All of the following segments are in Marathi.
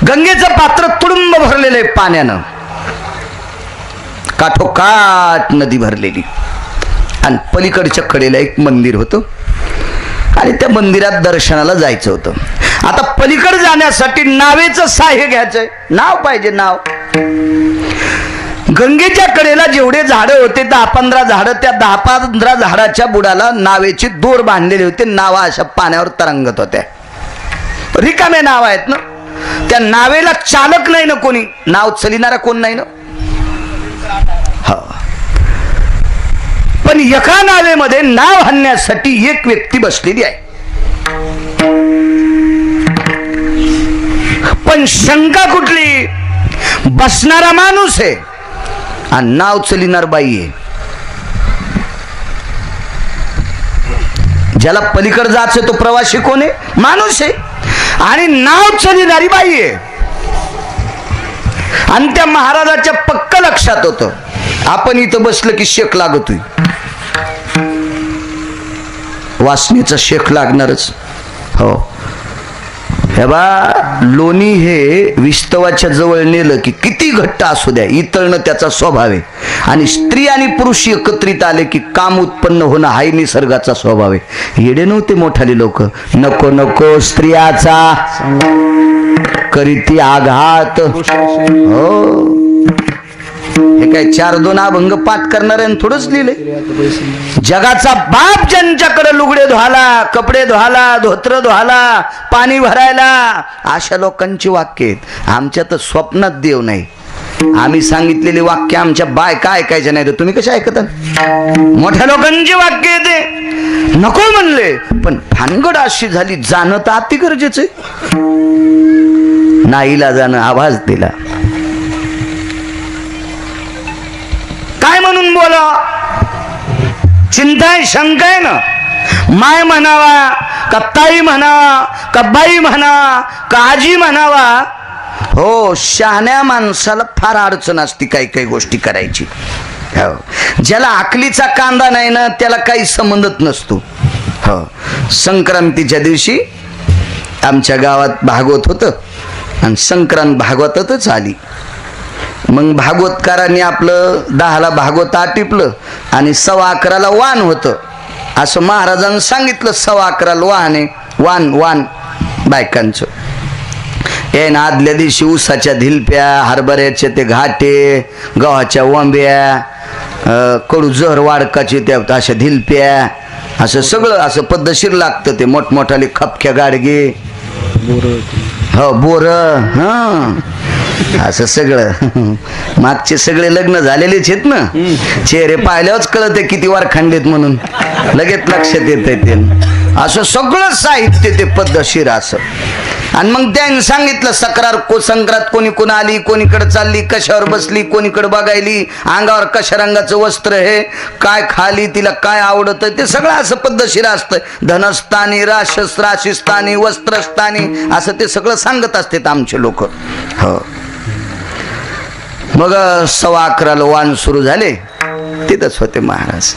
गंगेचं पात्र तुडुंब भरलेलं आहे पाण्यानं, काठोकाठ नदी भरलेली, आणि पलीकडच्या कडेला एक मंदिर होतं आणि त्या मंदिरात दर्शनाला जायचं होतं. आता पलीकडे जाण्यासाठी नावेचं सहाय्य घ्यायचंय, नाव पाहिजे, नाव. गंगेच्या कडेला जेवढे झाडं होते 10-15 झाडं, त्या 10-15 झाडाच्या बुडाला नावेची दोर बांधलेली होते. नावा अशा पाण्यावर तरंगत होत्या. रिकामे नाव आहेत ना, त्या नावेला चालक नाही ना, कोणी नाव चलिणारा कोण नाही ना. पण एका नावेमध्ये नाव हाणण्यासाठी एक व्यक्ती बसलेली आहे. पण शंका कुठली, बसणारा माणूस आहे आणि नाव चलिनार बाई आहे. ज्याला पलीकडे जायचं तो प्रवासी कोण आहे, माणूस आहे, आणि नाव चलिणारी बाई आहे. आणि त्या महाराजाच्या पक्क लक्षात होतं, आपण इथं बसलं की शेक लागतोय, वासनेचा शेक लागणारच. हो, हे बा, लोणी हे विस्तवाच्या जवळ नेलं की किती घट्ट असू द्या, इतळणं त्याचा स्वभाव आहे. आणि स्त्री आणि पुरुष एकत्रित आले की काम उत्पन्न होणं हाही निसर्गाचा स्वभाव आहे. येडे नव्हते मोठाले लोक, नको नको स्त्रियाचा करीती आघात. हो, हे काय 4-2 अभंग पाठ करणाऱ्यानं थोडंच लिहिले. जगाचा बाप ज्यांच्याकडे लुगडे धुवाला, कपडे धुवाला, धोत्र धुवाला, पाणी भरायला, अशा लोकांची वाक्य आहेत. आमच्या तर स्वप्नात देव नाही. आम्ही सांगितलेली वाक्य आमच्या बायका ऐकायच्या नाही, तर तुम्ही कशा ऐकता. मोठ्या लोकांची वाक्य येते, नको म्हणले, पण भानगड अशी झाली, जाणं तर अति गरजेचं आहे. नाईला जाणं, आवाज दिला, काय म्हणून बोला, चिंता आहे, शंका आहे ना. माय म्हणावा का ताई म्हणावा का बाई म्हणा का आजी म्हणावा. हो, शहाण्या माणसाला फार अडचण असते काही काही गोष्टी करायची. हो, ज्याला अकलीचा कांदा नाही ना, त्याला काही संबंधच नसतो. हो, संक्रांतीच्या दिवशी आमच्या गावात भागवत होतं आणि संक्रांत भागवतातच आली. मग भागवतकारांनी आपलं 10ला भागवत आटिपलं आणि 11:15ला वान होतं असं महाराजांनी सांगितलं. 11:15ला वान आहे, वान बायकांचं. हे ना, आदल्या दिवशी ऊसाच्या धिलप्या, हरभऱ्याचे ते घाटे, गव्हाच्या वंब्या, कडू जहर वाडकाचे त्या अशा धिलप्या, असं सगळं असं पद्धतशीर लागतं. ते मोठमोठाले खपक्या गाडगे, हो बोर, हा, असं सगळं. मागचे सगळे लग्न झालेलेच आहेत ना, चेहरे पाहिल्यावरच कळत किती वार खंडित म्हणून लगेच लक्षात येत ते. असं सगळं साहित्य ते पद्धतशीर असं. आणि मग त्यांनी सांगितलं संक्रांत कोणी कोण आली, कोणीकडे चालली, कशावर बसली, कोणीकडे बघायली, अंगावर कशा रंगाचं वस्त्र हे, काय खाली, तिला काय आवडतं, ते सगळं असं पद्धतशीर असतं. धनस्थानी, राशीस्थानी, वस्त्रस्थानी, असं ते सगळं सांगत असतात आमचे लोक. हो, मग 11:15ला वाण सुरू झाले, तिथंच होते महाराज.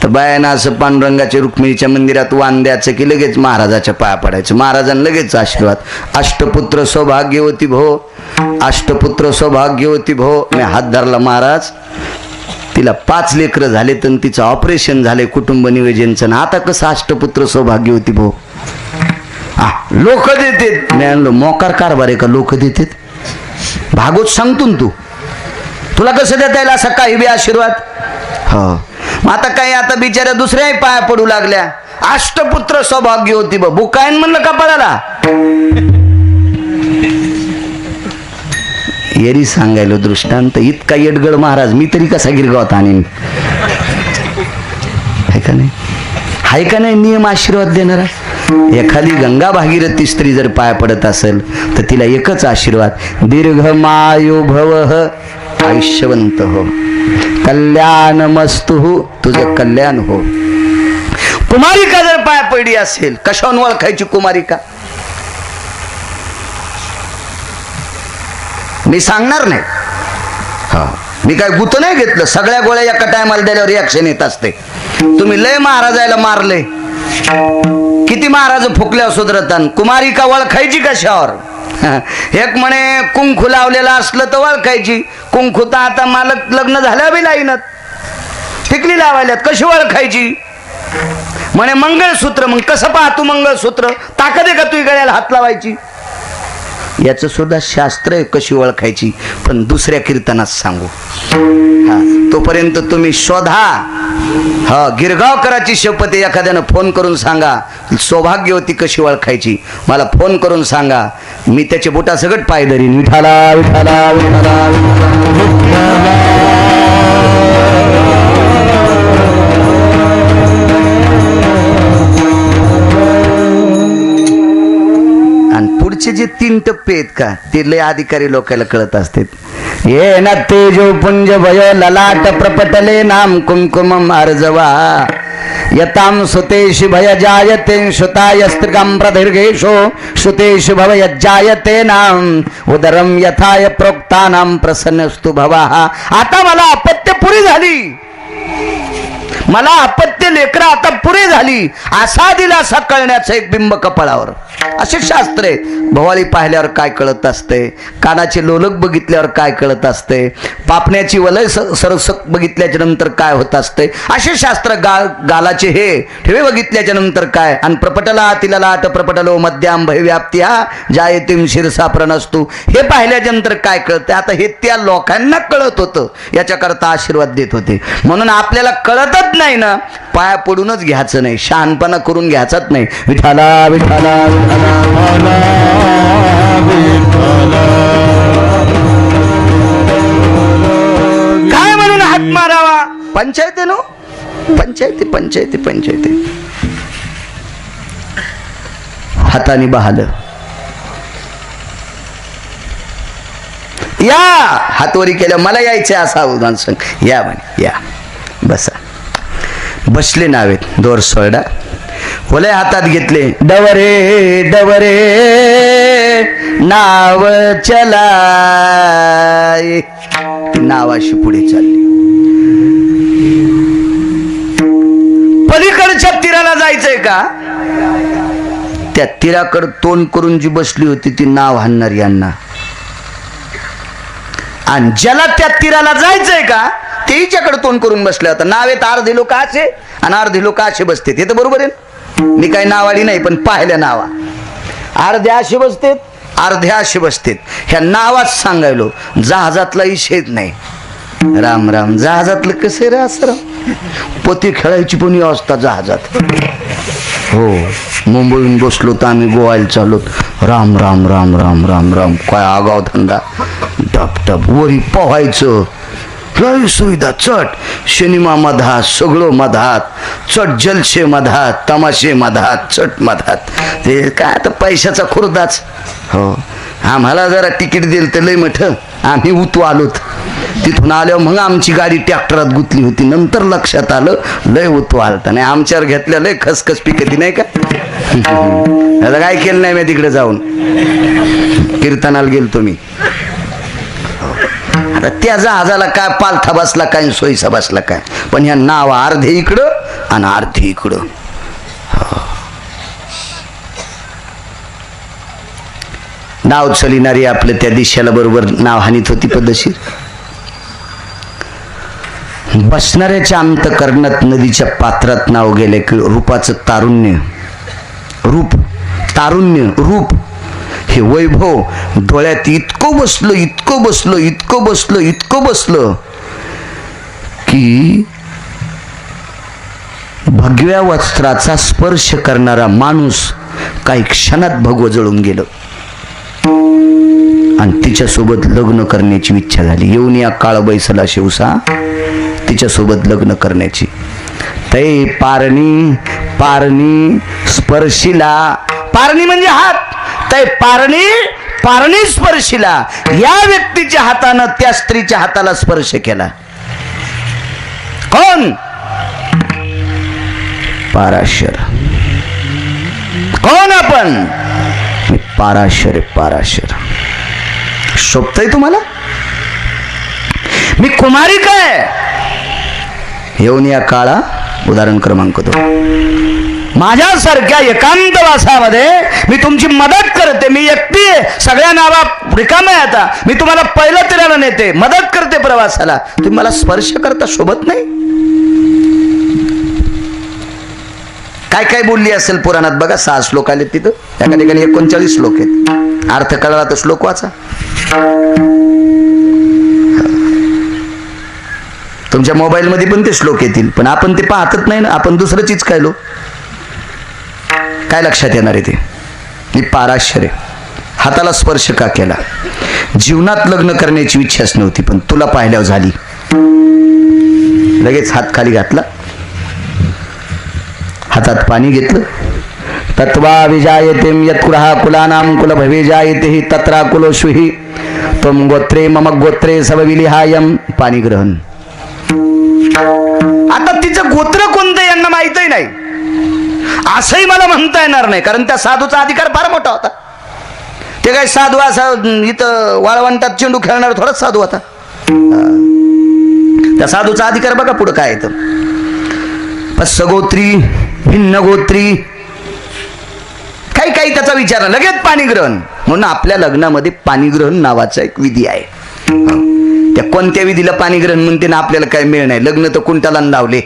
तर बायांना असं पांडुरंगाच्या रुक्मिणीच्या मंदिरात वाण द्यायचं की लगेच महाराजाच्या पाया पडायचं. महाराजांना लगेच आशीर्वाद. अष्टपुत्र सौभाग्यवती भो, अष्टपुत्र सौभाग्यवती भो. मी हात धरला, महाराज तिला 5 लेकरं झाले तर तिचं ऑपरेशन झाले कुटुंब नियोजनचं, आता कसं अष्टपुत्र सौभाग्यवती भो. लोक देतात. मी आणलो मोकार कारभार आहे का लोक देतात. भागवत सांगतो तू, तुला कसं देता येईल असा काही बी आशीर्वाद. हो, आता काही आता बिचाऱ्या दुसऱ्याही पाया पडू लागल्या. अष्टपुत्र सौभाग्यवती भो, बुकायन म्हणलं कपाळाला. येरी सांगायलो दृष्टांत, इतका येडगड महाराज मी तरी कसा गिरगावात आणीन. आहे का नाही, आहे का नाही नियम आशीर्वाद देणारा. एखादी गंगा भागीरथी स्त्री जर पाया पडत असेल तर तिला एकच आशीर्वाद, दीर्घमायु भव, आयुष्यवंत हो, कल्याण मस्तु, तुझं कल्याण हो. कुमारिका जर पाया पडली असेल, कशावरून ओळखायची कुमारिका मी सांगणार नाही. हा, मी काय गुत नाही घेतलं. सगळ्या गोळ्या एका टायमाला दिल्यावर रिॲक्शन येत असते. तुम्ही लय महाराजायला मारले, किती महाराज फुकल्या सुधरतान. कुमारिका ओळखायची कशावर, एक म्हणे कुंकू लावलेलं असलं तर ओळखायची. कुंकू तर आता मालक लग्न झाल्या बी लाईनात. टिकली लावायल्यात, कशी ओळखायची? म्हणे मंगळसूत्र. मग कसं पाहतो मंगळसूत्र? ताकद आहे का तुझी गळ्याला हात लावायची? याचं सुद्धा शास्त्र आहे कशी ओळखायची, पण दुसऱ्या कीर्तनात सांगू. तोपर्यंत तुम्ही शोधा. गिरगावकराची शपथ आहे. एखाद्यानं फोन करून सांगा सौभाग्यवती कशी ओळखायची, मला फोन करून सांगा, मी त्याचे बोटा सगळं पाय धरीन. विठाला विठाला विठाला विठाला. पुढचे जे 3 टप्पे आहेत का ते लय अधिकारी लोकांना कळत असतात. ये न तेजो पुंज भय ललाट प्रपटले नाम कुंकुमम अर्जवा यताम सुतेश भय जायते श्रुतायस्त्रिकं प्रदीर्घेषु श्रुतेषु भव यज्जायते नाम उदरम यथाय प्रोक्तानाम प्रसन्नस्तु भवः. आता मला अपत्य पुरी झाली, मला अपत्य लेकरं आता पुरे झाली, असा दिलासा कळण्याचं एक बिंब कपाळावर. असे शास्त्र आहे. भवाळी पाहिल्यावर काय कळत असते, कानाचे लोलक बघितल्यावर काय कळत असते, पापण्याची वलय सरसक बघितल्याच्या नंतर काय होत असते, असे शास्त्र. गालाचे हे ठेवे बघितल्याच्या नंतर काय, आणि प्रपटला तिला लाट प्रपटलो मध्याम भयव्याप्त्या जायतीम शिरसा प्रणस्तू, हे पाहिल्याच्या नंतर काय कळते. आता हे त्या लोकांना कळत होतं, याच्याकरता आशीर्वाद देत होते. म्हणून आपल्याला कळतच नाही ना, पाया पडूनच घ्यायचं नाही, शहाणपणा करून घ्यायचाच नाही. विठाला विठाला विठाला काय म्हणून हात मारावा. पंचायती नो, पंचायती पंचायती पंचायती. हाताने बहालं. या हातवरी केल्या, मला यायचे असा उदाहरण सांग. या म्हणे, या बसा. बसले नावेत दोर सोडा, वलय हातात घेतले. डवरे डवरे नाव चलाय. नावाशी पुढे चालली. पलीकडच्या तीराला जायचंय का, त्या तीराकडे तोंड करून जी बसली होती ती नाव हाणणार यांना. आणि ज्याला त्या तीराला जायचंय का ते हिच्याकडे तोंड करून बसले होता. नावेत अर्धे लोक असे आणि अर्धे लोक असे बसते. ते तर बरोबर आहे. मी काही नावाडी नाही, पण पाहिल्या नावा अर्ध्या असे बसतेत, अर्ध्या असे बसतेत. ह्या नावात सांगायलो जहाजातला इशेत नाही. राम राम. जहाजातलं कसं रे असं राम, पोती खेळायची पण व्यवस्था जहाजात. हो, मुंबईहून बसलो तर आम्ही गोवायला चाललो. राम राम राम राम राम राम. काय आगाव धंदा. टप टप वरी पोहायचं. लय सुविधा. चट सिनेमा मधात, सगळं मधात, चट जलशे मधात, तमाशे मधात, चट मधात. ते काय आता पैशाचा खुर्दाच. हो, आम्हाला जरा तिकीट दिलं तर लय मोठं. आम्ही उतू आलोत. तिथून आल्यावर मग आमची गाडी ट्रॅक्टरात गुतली होती. नंतर लक्षात आलं लय उतू आलता. नाही आमच्यावर घेतल्या लय खसखस पिकती नाही का. आता काय केलं नाही मी तिकडे जाऊन. कीर्तनाला गेलतो मी. आता त्या जहाजाला काय पालथा बसला काय सोयीसा बसला काय, पण ह्या नाव अर्धे इकडं आणि अर्धे इकडं. नाव चलिणारी आपलं त्या दिशेला बरोबर नाव हानीत होती पद्धतशीर. बसणाऱ्याच्या अंतकरणात नदीच्या पात्रात नाव गेले की रूपाचं तारुण्य, रूप तारुण्य रूप हे वैभव डोळ्यात इतकं बसलं, इतकं बसलं, इतकं बसलं, इतकं बसलं की भगव्या वस्त्राचा स्पर्श करणारा माणूस काही क्षणात भगवं जळून गेलं आणि तिच्यासोबत लग्न करण्याची इच्छा झाली. येऊन या काळ बैसला शिवसा तिच्यासोबत लग्न करण्याची. तै पारणी पारणी स्पर्शिला. पारणी म्हणजे हात. तै पारणी पारणी स्पर्शिला. या व्यक्तीच्या हातानं त्या स्त्रीच्या हाताला स्पर्श केला. कोण? पाराशर. कोण आपण? मी पाराशर आहे. पाराशर शोभतय तुम्हाला? मी कुमारिका आहे. येऊन या काळा. उदाहरण क्रमांक 2. माझ्यासारख्या एकांतवासामध्ये मी तुमची मदत करते. मी एकटी नाहीये, सगळ्या नावा रिकाम्या आहे. आता मी तुम्हाला पहिलं तिराला नेते, मदत करते प्रवासाला, तुम्ही मला स्पर्श करता शोभत नाही. काय काय बोलली असेल पुराणात बघा. 6 श्लोक आले तिथं, एका ठिकाणी 39 श्लोक आहेत. अर्थ कळला तर श्लोक वाचा. तुमच्या मोबाईल मध्ये पण ते श्लोक येतील, पण आपण ते पाहतच नाही ना. आपण दुसरं चीज कायलो, काय लक्षात येणार आहे ते. मी पाराशरे हाताला स्पर्श का केला. जीवनात लग्न करण्याची इच्छाच नव्हती, पण तुला पाहिल्यावर झाली. लगेच हात खाली घातला, हातात पाणी घेतलं. तत्वा विजायते यत्कुलः कुलानां कुल भवे जायते हि तत्रा कुलोष्विहि त्वं गोत्रे मम गोत्रे सवविलिहायम. पाणी ग्रहण. आता तिचं गोत्र कोणतं यांना माहितही नाही, असंही मला म्हणता येणार नाही, कारण त्या साधूचा अधिकार फार मोठा होता. ते काय साधू असा इथं वाळवंटात चेंडू खेळणार थोडाच साधू होता. त्या साधूचा अधिकार बघा पुढे काय येतं. सगोत्री भिन्न गोत्री काही काही त्याचा विचार, लगेच पाणी ग्रहण. म्हणून आपल्या लग्नामध्ये पाणी ग्रहण नावाचा एक विधी आहे. त्या कोणत्या विधीला पाणी ग्रहण म्हणते ना, आपल्याला काय मिळ नाही. लग्न तर कुंटाला लावले,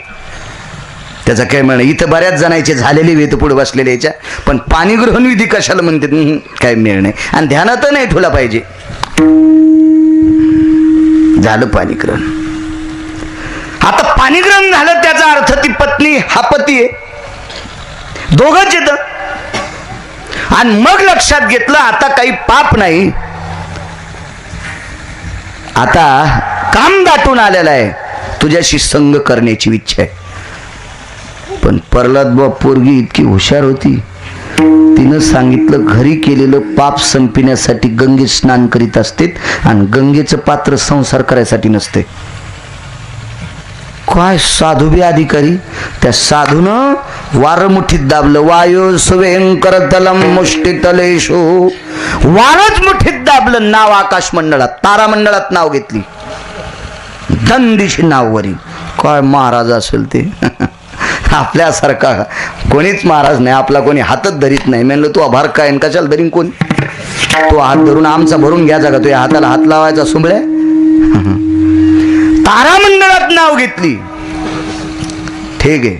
त्याचा काय मिळ नाही. इथं बऱ्याच जणांचे झालेले वेत पुढे बसलेले याच्या, पण पाणी ग्रहण विधी कशाला म्हणते, काय मिळ नाही. आणि ध्यानात नाही ठेवला पाहिजे. झालं पाणी ग्रहण. आता पाणी ग्रहण झालं, त्याचा अर्थ ती पत्नी हा पती आहे, दोघंच येतं. आणि मग लक्षात घेतलं आता काही पाप नाही, आता काम दाटून आलेलं आहे, तुझ्याशी संग करण्याची इच्छा आहे. पण प्रल्हाद पोरगी इतकी हुशार होती, तिनं सांगितलं घरी केलेलं पाप संपण्यासाठी गंगेत स्नान करीत असते, आणि गंगेचं पात्र संसार करायसाठी नसते. काय साधू बी अधिकारी. त्या साधूनं वार मुठीत दाबलं. वायू सुवेंकर तलम मुष्टितलेशु. वारच मुठीत दाबलं. नाव आकाश मंडळात, तारा मंडळात नाव घेतली. दंदिशी नाववरी. काय महाराज असेल ते. आपल्यासारखा कोणीच महाराज नाही. आपला कोणी हातच धरीत नाही. म्हणलं तू आभार काय कशाला धरीन कोणी. तो हात धरून आमचा भरून घ्यायचा का, तो या हाताला हात लावायचा सुंबळ्या. तारामंडळात नाव घेतली. ठीक आहे.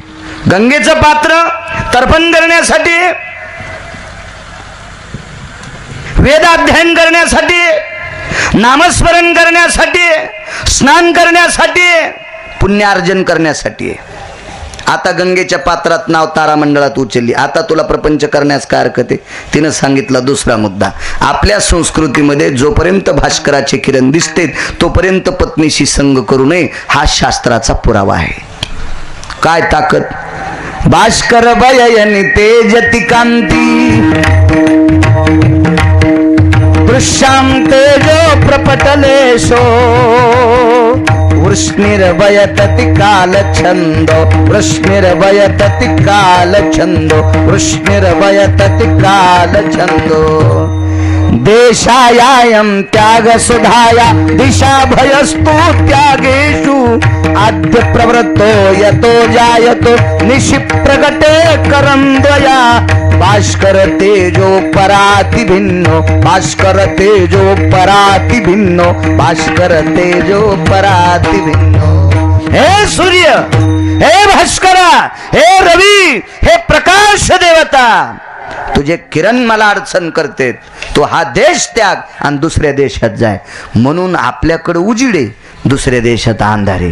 गंगेचं पात्र तर्पण करण्यासाठी, वेदाध्ययन करण्यासाठी, नामस्मरण करण्यासाठी, स्नान करण्यासाठी, पुण्यार्जन करण्यासाठी. आता गंगेच्या पात्रात नाव तारामंडळात उचलली. आता तुला प्रपंच करण्यास काय हरकत आहे. तिनं सांगितला दुसरा मुद्दा. आपल्या संस्कृतीमध्ये जोपर्यंत भास्कराचे किरण दिसते तोपर्यंत पत्नीशी संग करू नये, हा शास्त्राचा पुरावा आहे. काय ताकद. भास्कर बययनि तेजति कांती दृश्याम तेजो प्रपटलेशो वृष्णिर्वयतति कालछन्दो वृष्णिर्वयतति कालछन्दो वृष्णिर्वयतति कालछन्दो. देशायायं त्याग सुधाया दिशा भयस्तु त्यागेषु आद्य प्रवृत्तो यतो जायतो निशि प्रगटे करंदया. भास्कर तेजो पराति भिन्नो भास्कर तेजो पराति भिन्नो भास्कर तेजो पराति भिन्नो. हे सूर्य, हे भास्करा, हे रवी, हे प्रकाश देवता, तुझे किरण मला अडचण करते. तो हा देश त्याग आणि दुसऱ्या देशात जाय. म्हणून आपल्याकडे उजिडे, दुसऱ्या देशात अंधारे.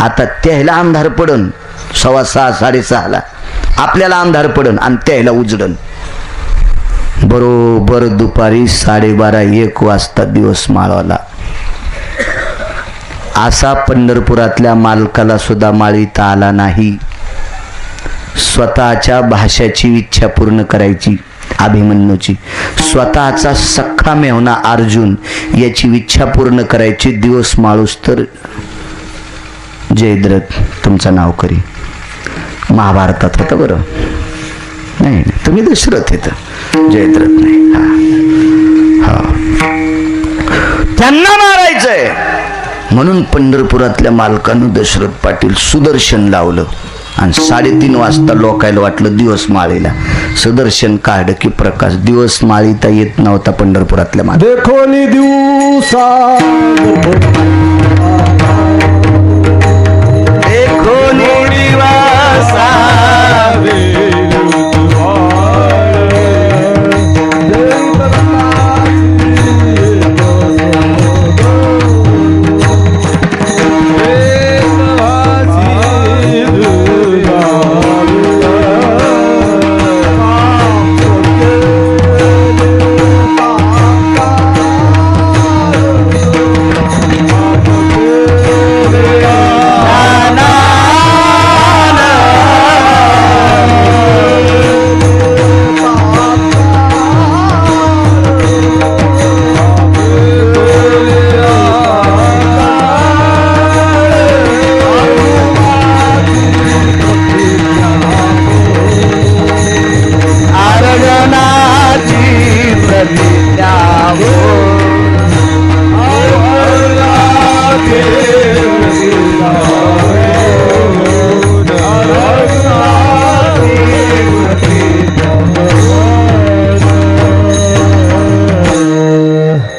आता त्याला अंधार पडन 6:15 6:30, आपल्याला अंधार पडन आणि त्याला उजडन. बरोबर दुपारी 12:30-1 वाजता दिवस माळवला. असा पंढरपुरातल्या मालकाला सुद्धा माळीता आला नाही. स्वतःच्या भाषाची इच्छा पूर्ण करायची अभिमन्यूची, स्वतःचा सख्खा मेहुणा अर्जुन याची इच्छा पूर्ण करायची. दिवस माळूस तर जयद्रथ तुमचं नाव करी. महाभारतात होतं बरं. नाही तुम्ही दशरथ येत, जयद्रथ नाही. हा त्यांना मारायचंय म्हणून पंढरपुरातल्या मालकानं दशरथ पाटील सुदर्शन लावलं आणि 3:30 वाजता लोकायला वाटलं दिवस माळीला. सुदर्शन काढ की प्रकाश, दिवस माळीता येत नव्हता पंढरपुरातल्या मागे. देखोनी दिवसा देखोनी दिवसा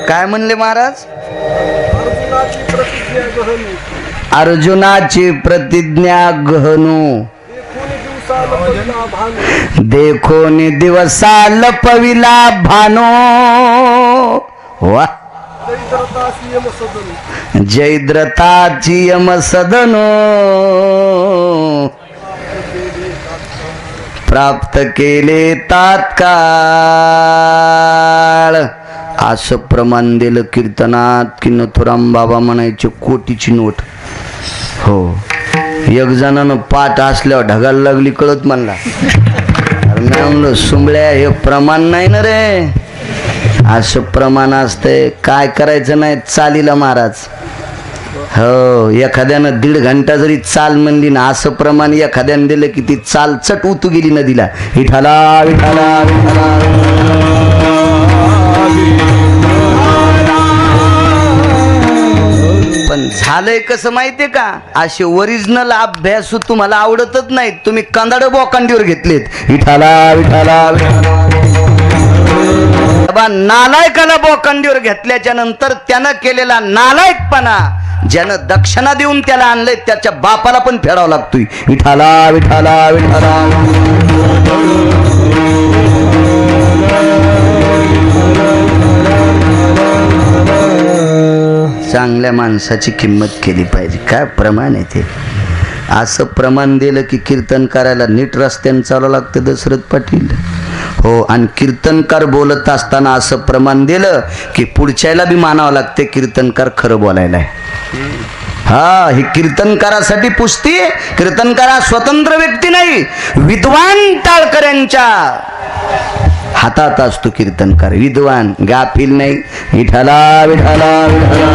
काय म्हणले महाराज? अर्जुनाची प्रतिज्ञा गहनू, देखोनी दिवसा लपविला भानो. वा जयद्रथाची यम सदनो प्राप्त केले तात्काळ. असं प्रमाण दिलं कीर्तनात की नथुराम बाबा म्हणायचे कोटीची नोट. हो, एक जणानं पाठ असल्यावर ढगाला लागली कळत म्हणला. मी म्हणलं सुंबळ्या हे प्रमाण नाही ना रे, असं प्रमाण असतंय. काय करायचं नाही चालीला महाराज. हो, एखाद्यानं 1.5 घंटा जरी चाल म्हणली ना, असं प्रमाण एखाद्यानं दिलं की ती चाल चट उतू गेली नदीला. विठाला विठाला विठाला. पण झालंय कसं माहितीये का, असे ओरिजिनल अभ्यास तुम्हाला आवडतच नाहीत. तुम्ही कंदाड बोकांडीवर घेतलेत. विठाला विठाला विठाला. नालायकाला बोकांडीवर घेतल्याच्या नंतर त्यानं केलेला नालायकपणा, ज्यानं दक्षिणा देऊन त्याला आणलंय त्याच्या बापाला पण फेडावा लागतोय. विठाला विठाला विठाला. चांगल्या माणसाची किंमत केली पाहिजे. काय प्रमाण आहे ते. असं प्रमाण दिलं की कीर्तन करायला नीट रस्त्याने चालावं लागतं दशरथ पाटील. हो, आणि कीर्तनकार बोलत असताना असं प्रमाण दिलं की पुढच्याला बी मानावं लागते कीर्तनकार खरं बोलायला आहे. हा, ही कीर्तनकारासाठी पुसती. कीर्तनकार हा स्वतंत्र व्यक्ती नाही, विद्वान टाळकऱ्यांच्या हातात असतो कीर्तनकार. विद्वान, गाफील नाही. विठाला विठाला विठाला.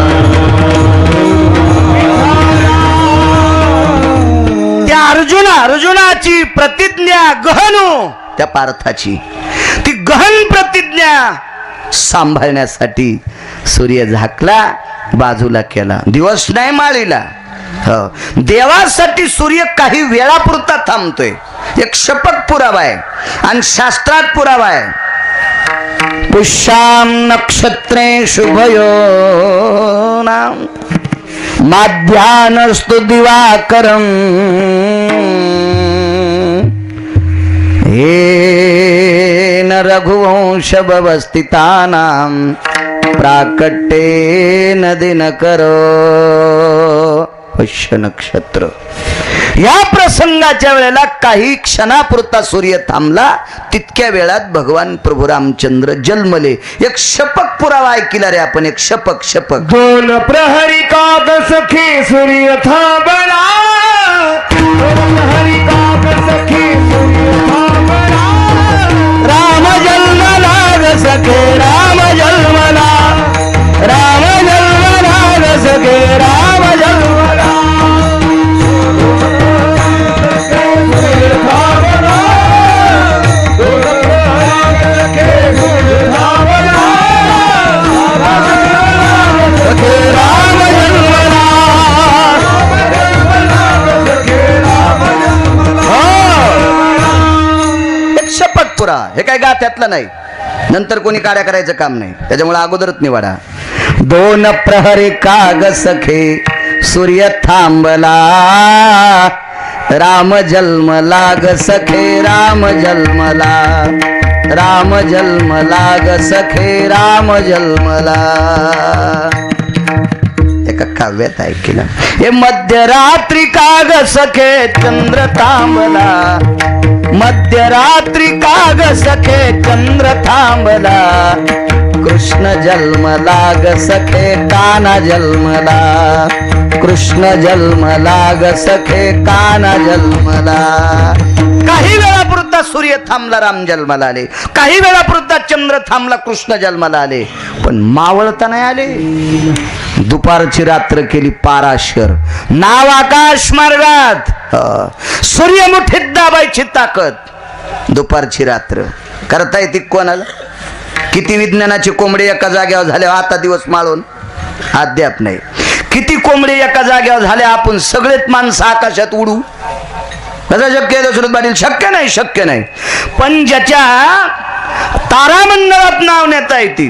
त्या अर्जुनाची प्रतिज्ञा गहनू, त्या पार्थाची ती गहन प्रतिज्ञा सांभाळण्यासाठी सूर्य झाकला, बाजूला केला. दिवस नाही माळीला. हो, देवासाठी सूर्य काही वेळापुरता थांबतोय. एक शपथ पुरावा आहे आणि शास्त्रात पुरावा आहे. पुष्याम नक्षत्रे शुभयो नाम माध्यानस्तु दिवाकरम येन रघुवंश व्यवस्थितानां प्राकट्येन दिनकरो. पुष्य नक्षत्र या प्रसंगाच्या वेळेला काही क्षणापुरता सूर्य थांबला. तितक्या वेळात भगवान प्रभू रामचंद्र जन्मले. एक शपक पुरावा ऐकला रे आपण. एक शपक. दोन प्रहरी काग सखी सूर्य थांबला. दोन प्रहरी काग सखी सूर्य थांबला. राम जन्मला ग सखे राम जन्मला. राम जन्मला ग सखे राम जन्मला. पुरा, हे काय गात्यातलं नाही, नंतर कोणी कार्य करायचं काम नाही, त्याच्यामुळे अगोदरच निवाडा. 2 प्रहरी काग सखे सूर्य थांबला, राम जन्मला ग सखे राम जन्मला, राम जन्मला ग सखे राम जन्मला. एका काव्यात ऐकलं, हे मध्यरात्री काग सखे चंद्र थांबला, मध्यरात्री काग सखे चंद्र थांबला, कृष्ण जन्मला ग सखे कान्हा जन्मला, कृष्ण जन्मला ग सखे कान्हा जन्मला. काही वेळापुरता सूर्य थांबला, राम जन्माला आले, काही वेळापुरता चंद्र थांबला, कृष्ण जन्माला आले, पण मावळता नाही आले. दुपारची रात्र केली पाराशर, नाव आकाश मार्गात, सूर्य मुठीत दाबायची ताकद. दुपारची रात्र करता येते कोणाला? किती विज्ञानाची कोंबडी एका जागेवर झाल्या आता दिवस माळून अद्याप नाही. किती कोंबडी एका जागेवर झाल्या, आपण सगळेच माणसं आकाशात उडू, कसं शक्य आहे दशरथ पाटील? शक्य नाही, शक्य नाही. पण ज्याच्या तारामंडळात नाव नेता येते,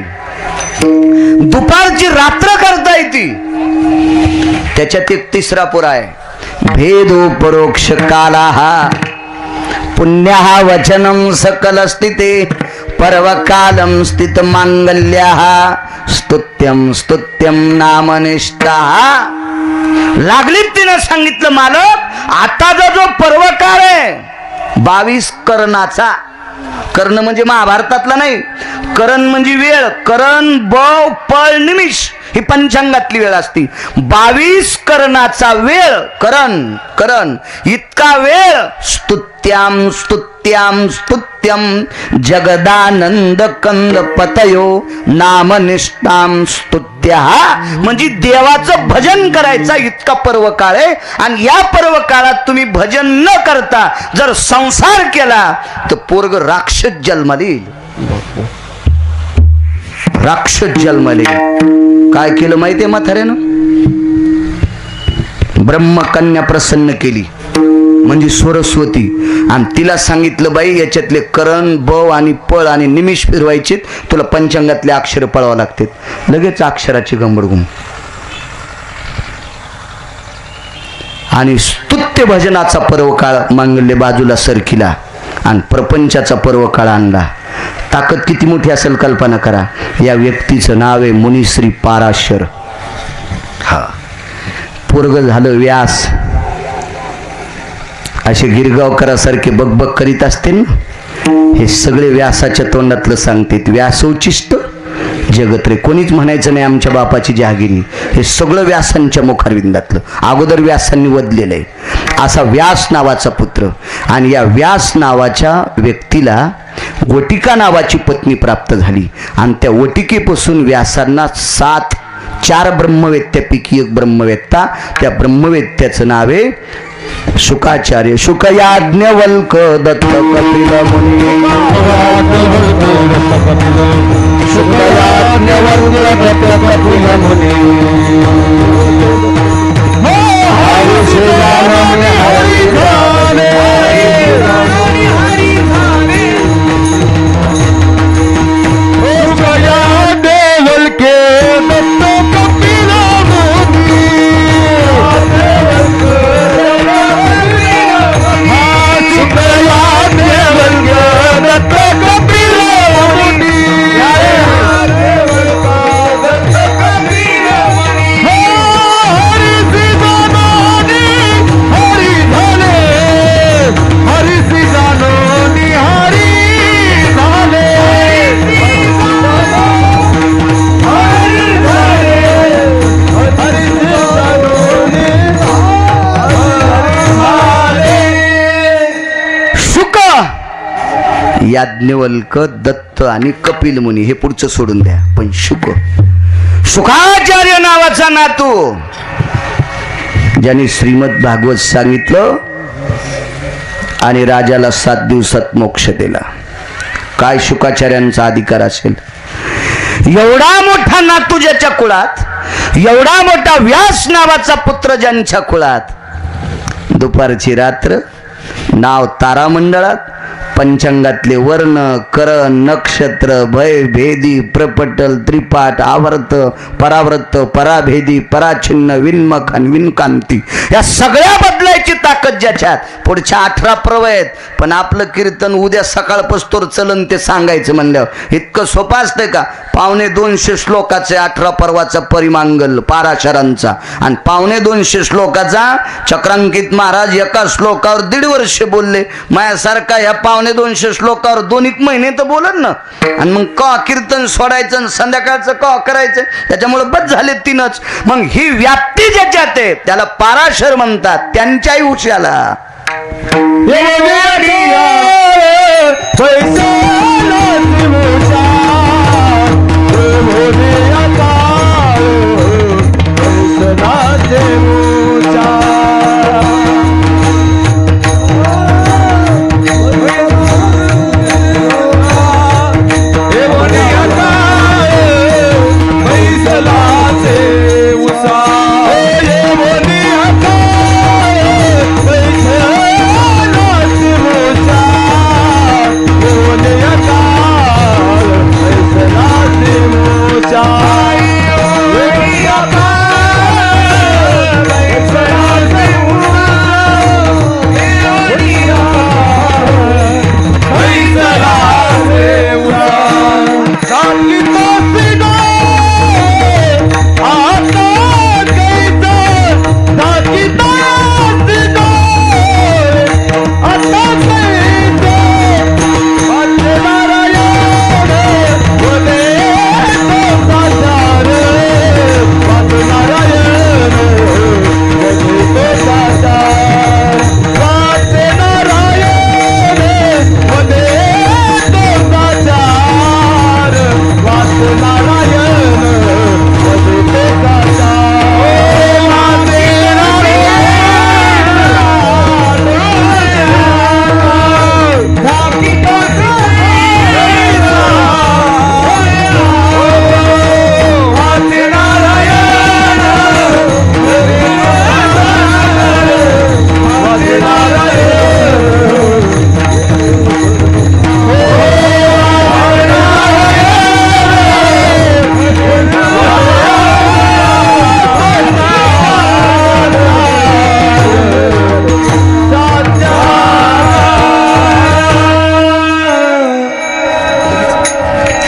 दुपारची रात्र करता येते, त्याच्यात एक तिसरा पुरा आहे, भेदो परोक्ष काला हा पुण्य वचनम सकल स्थिते पर्वकालम स्थित मांगल्य स्तुत्यम स्तुत्यम नामनिष्ठा. लागलीत तिनं सांगितलं, मालक आताचा जो पर्वकाळ आहे 22 करणाचा, कर्ण म्हणजे महाभारतातला नाही, करण म्हणजे वेळ, करण बव पळ निमिष ही पंचांगातली वेळ असती. 22 करणाचा वेळ, करण करण इतका वेळ, स्तुत्याम स्तुत्याम स्तुत्यम जगदानंद कंद पतयो नामनिष्ठाम स्तुत्या, म्हणजे देवाचं भजन करायचा इतका पर्व काळ आहे. आणि या पर्व काळात तुम्ही भजन न करता जर संसार केला तर पोरग राक्षस जन्माला येईल, राक्षस जन्माला येईल. काय केलं माहितीये म्हाताऱ्यानं? ब्रह्मकन्या प्रसन्न केली म्हणजे सरस्वती, आणि तिला सांगितलं, बाई याच्यातले करण बव आणि पळ आणि निमिष फिरवायचे, तुला पंचांगातले अक्षर पळावं लागते. लगेच अक्षराची गंबडगुम आणि स्तुत्य भजनाचा पर्व काळ मांगल्य बाजूला सरकिला आणि प्रपंचाचा पर्व काळ आणला. ताकद किती मोठी असेल कल्पना करा. या व्यक्तीचं नाव आहे मुनिश्री पाराशर. हा पोरग झालं व्यास. असे गिरगावकरासारखे बकबक करीत असते ना, हे सगळे व्यासाच्या तोंडातलं सांगते. व्यासोचिष्ट जगत रे, कोणीच म्हणायचं नाही आमच्या बापाची जहागिरी, हे सगळं व्यासांच्या मुखारविंदातलं, अगोदर व्यासांनी वदलेलं आहे. असा व्यास नावाचा पुत्र, आणि या व्यास नावाच्या व्यक्तीला वटिका नावाची पत्नी प्राप्त झाली, आणि त्या वटिकेपासून व्यासांना 4 ब्रह्मवेत्त्यापैकी एक ब्रह्मवेत्ता, त्या ब्रह्मवेत्त्याचं नाव आहे शुकाचार्य. शुकयाज्ञवल्क दत्त कपिल मुनी, शुकयाज्ञवल्क दत्त कपिल मुनी, हरि श्री राम हरि राम याज्ञवल्क दत्त आणि कपिल मुनी हे पुढचं सोडून द्या. पण शुकाचार्य नावाचा नातू, ज्याने श्रीमद भागवत सांगितलं आणि राजाला 7 दिवसात मोक्ष दिला. काय शुकाचार्यांचा अधिकार असेल? एवढा मोठा नातू ज्याच्या कुळात, एवढा मोठा व्यास नावाचा पुत्र ज्यांच्या कुळात, दुपारची रात्र, नाव तारामंडळात, पंचांगातले वर्ण करण नक्षत्र भय भेदी प्रपटल त्रिपाठ आवर्त परावर्त पराभेदी पराछिन्न विन्मख आणि विनकांती या सगळ्या बदलायची ताकद ज्याच्यात. पुढच्या 18 पर्व आहेत, पण आपलं कीर्तन उद्या सकाळपासून चलन ते सांगायचं म्हणल्यावर इतकं सोपं असतंय का? 250 श्लोकाचे 18 पर्वाचा परिमांगल पाराशरांचा आणि 250 श्लोकाचा चक्रांकित महाराज एका श्लोकावर 1.5 वर्ष बोलले. माझ्यासारखा ह्या 250 श्लोकावर 2 महिने तर बोलत ना. आणि मग का कीर्तन सोडायचं आणि संध्याकाळचं का करायचं? त्याच्यामुळे बस झाले 3च. मग ही व्याप्ती ज्याच्यात आहे त्याला पाराशर म्हणतात. त्यांच्याही उशाला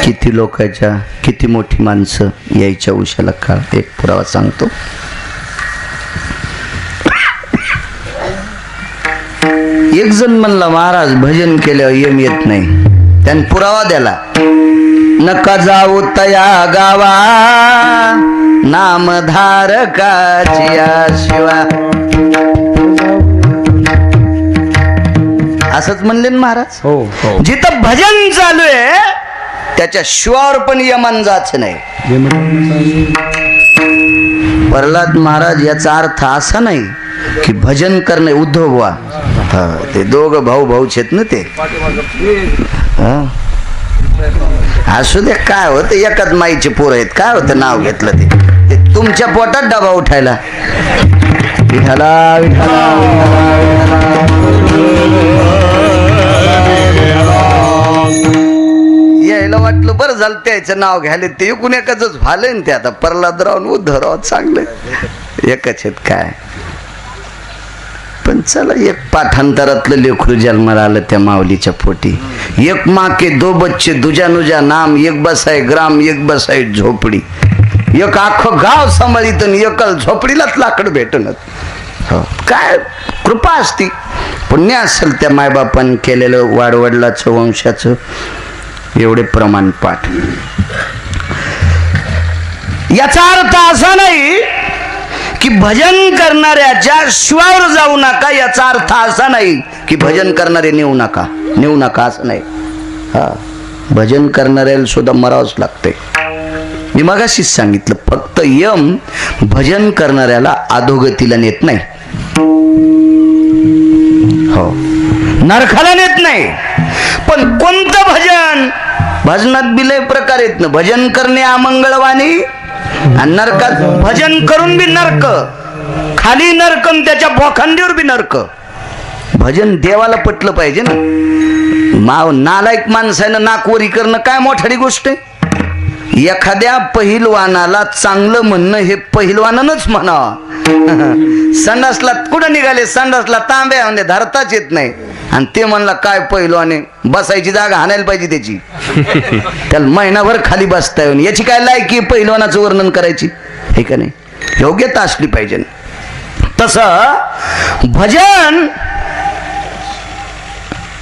किती लोकांच्या किती मोठी माणसं यायच्या उशाला काळ. एक पुरावा सांगतो. एक जण म्हणला महाराज भजन केल्यावर यम येत नाही. त्याने पुरावा द्याला. नका जाऊ तया गावा नामधारकाची शिवा. असंच म्हणले ना महाराज. हो हो. जिथं भजन चालू आहे त्याच्या शिवावर पण यमन जायचं नाही. प्रल्हाद महाराज याचा अर्थ असा नाही की भजन करणे उद्धव बुवा. ते दोघं भाऊच आहेत ना ते. असू दे काय होत एकाच माईचे पोर आहेत. काय होतं नाव घेतलं ते तुमच्या पोटात डबा उठायला. विठाला विठाला यायला वाटलं बरं झालं त्याचं नाव घ्यायला. ते एकूण एकच झालंय ना. ते आता प्रल्हादराव उद्धवराव चांगलं एकच आहेत काय. पण चला एक पाठांतरातलं लेकरू जन्माला आलं त्या माऊलीच्या पोटी. एक माँ के 2 बच्चे दुजा नुजा नाम. एक बसाय ग्राम एक बसाय झोपडी. एक आखं गाव सांभाळीत एकल झोपडीलाच लाकड भेटणं. काय कृपा असती पुण्य असेल त्या मायबापान केलेलं वाडवडिलाचं वंशाचं एवढे प्रमाण पाठ. याचा अर्थ असा नाही की भजन करणाऱ्याच्या शिवावर जाऊ नका. याचा अर्थ असा नाही की भजन करणारे नेऊ नका असं नाही. हा भजन करणाऱ्याला सुद्धा मरावंच लागतंय. मी मगाशीच सांगितलं फक्त यम भजन करणाऱ्याला अधोगतीला नेत नाही. हो नरकाला नेत नाही. पण कोणतं भजन? भजनात बिलय प्रकार आहेत ना. भजन करणे अमंगळवाणी आणि नरकात भजन करून बी नरक. खाली नरक त्याच्या बोखांडीवर बी नरक. भजन देवाला पटलं पाहिजे ना. नालायक माणसानं नाकवरी करणं काय मोठी गोष्ट आहे. एखाद्या पहिलवानाला चांगलं म्हणणं हे पहिलवानानंच म्हणावं. संडासला कुठं निघाले, संडासला तांब्या म्हणजे धरताच येत नाही आणि ते म्हणला काय पहिलवाने, बसायची जागा हाणायला पाहिजे त्याची. त्याला महिनाभर खाली बसता येऊन याची काय लायकी पहिलवानाचं वर्णन करायची हे का नाही. योग्यता असली पाहिजे. तसं